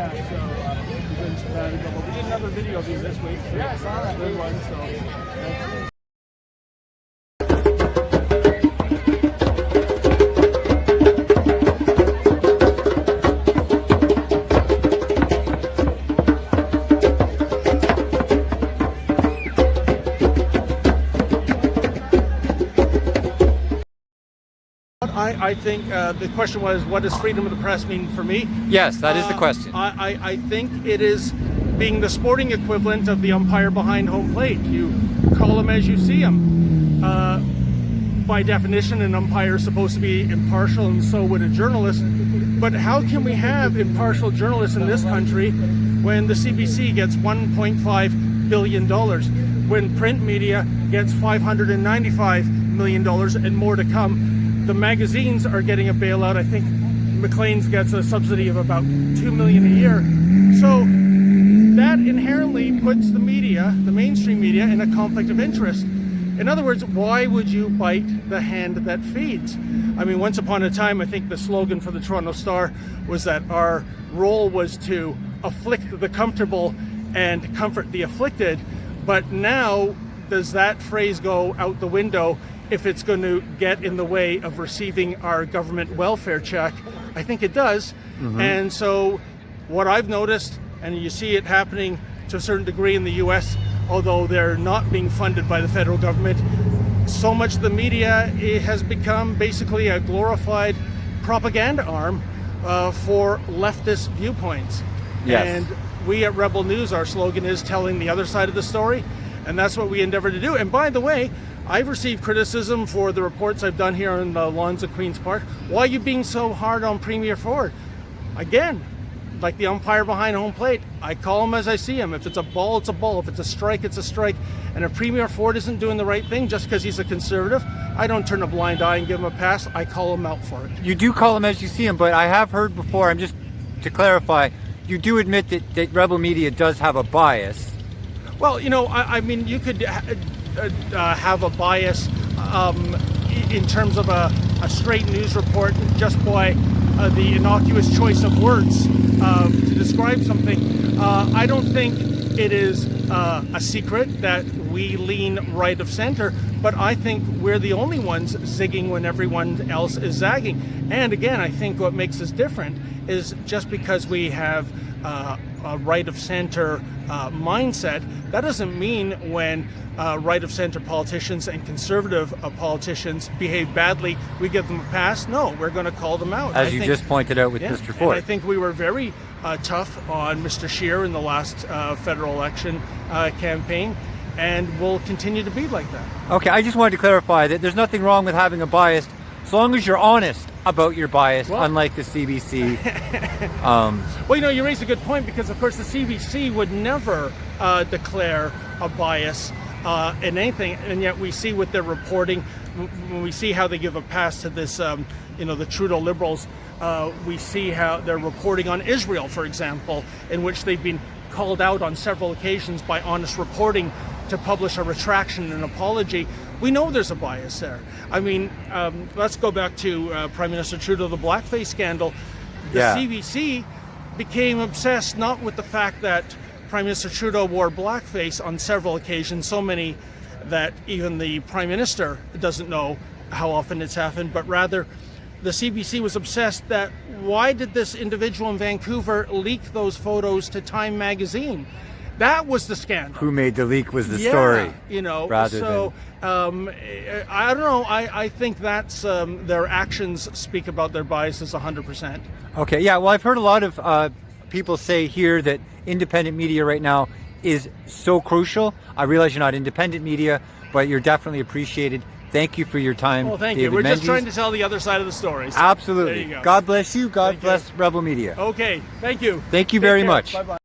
Yeah, so we've been sabbatical. But we did another video of these this week. Yeah, I saw that. Good one. So thanks. I think the question was, what does freedom of the press mean for me? Yes, that is the question. I think it is being the sporting equivalent of the umpire behind home plate. You call him as you see him. By definition, an umpire is supposed to be impartial, and so would a journalist. But how can we have impartial journalists in this country when the CBC gets $1.5 billion, when print media gets $595 million and more to come? The magazines are getting a bailout. I think Maclean's gets a subsidy of about $2 million a year. So that inherently puts the media, the mainstream media, in a conflict of interest. In other words, why would you bite the hand that feeds? I mean, once upon a time, I think the slogan for the Toronto Star was that our role was to afflict the comfortable and comfort the afflicted. But now, does that phrase go out the window if it's going to get in the way of receiving our government welfare check? I think it does. And so what I've noticed, and you see it happening to a certain degree in the US, although they're not being funded by the federal government, so much of the media, it has become basically a glorified propaganda arm for leftist viewpoints. Yes. And we at Rebel News, our slogan is telling the other side of the story, and that's what we endeavor to do. And by the way, I've received criticism for the reports I've done here on the lawns of Queen's Park. Why are you being so hard on Premier Ford? Again, like the umpire behind home plate, I call him as I see him. If it's a ball, it's a ball. If it's a strike, it's a strike. And if Premier Ford isn't doing the right thing just because he's a conservative, I don't turn a blind eye and give him a pass. I call him out for it. You do call him as you see him, but I have heard before, I'm just to clarify, you do admit that Rebel Media does have a bias. Well, you know, I mean, you could have a bias in terms of a straight news report just by the innocuous choice of words to describe something. I don't think it is a secret that we lean right of center, but I think we're the only ones zigging when everyone else is zagging. And again, I think what makes us different is just because we have a right of center mindset, that doesn't mean when right of center politicians and conservative politicians behave badly, we give them a pass. No, we're going to call them out. As you just pointed out with Mr. Ford. And I think we were very tough on Mr. Scheer in the last federal election campaign, and will continue to be like that. Okay, I just wanted to clarify that there's nothing wrong with having a bias, as long as you're honest about your bias, well, unlike the CBC. Well, you know, you raise a good point, because of course the CBC would never declare a bias in anything, and yet we see what they're reporting. When we see how they give a pass to this, you know, the Trudeau Liberals, we see how they're reporting on Israel, for example, in which they've been called out on several occasions by Honest Reporting to publish a retraction and an apology. We know there's a bias there. I mean, let's go back to Prime Minister Trudeau, the blackface scandal. The CBC became obsessed not with the fact that Prime Minister Trudeau wore blackface on several occasions, so many that even the Prime Minister doesn't know how often it's happened, but rather the CBC was obsessed that why did this individual in Vancouver leak those photos to Time magazine? That was the scandal. Who made the leak was the story. You know, rather so than... I don't know. I think that's their actions speak about their biases 100%. Okay, yeah. Well, I've heard a lot of people say here that independent media right now is so crucial. I realize you're not independent media, but you're definitely appreciated. Thank you for your time. Well, thank David you. We're Menzies. just trying to tell the other side of the story. So Absolutely. there you go. God bless you. God bless Rebel Media. Okay. Thank you. Thank you very much. Bye-bye.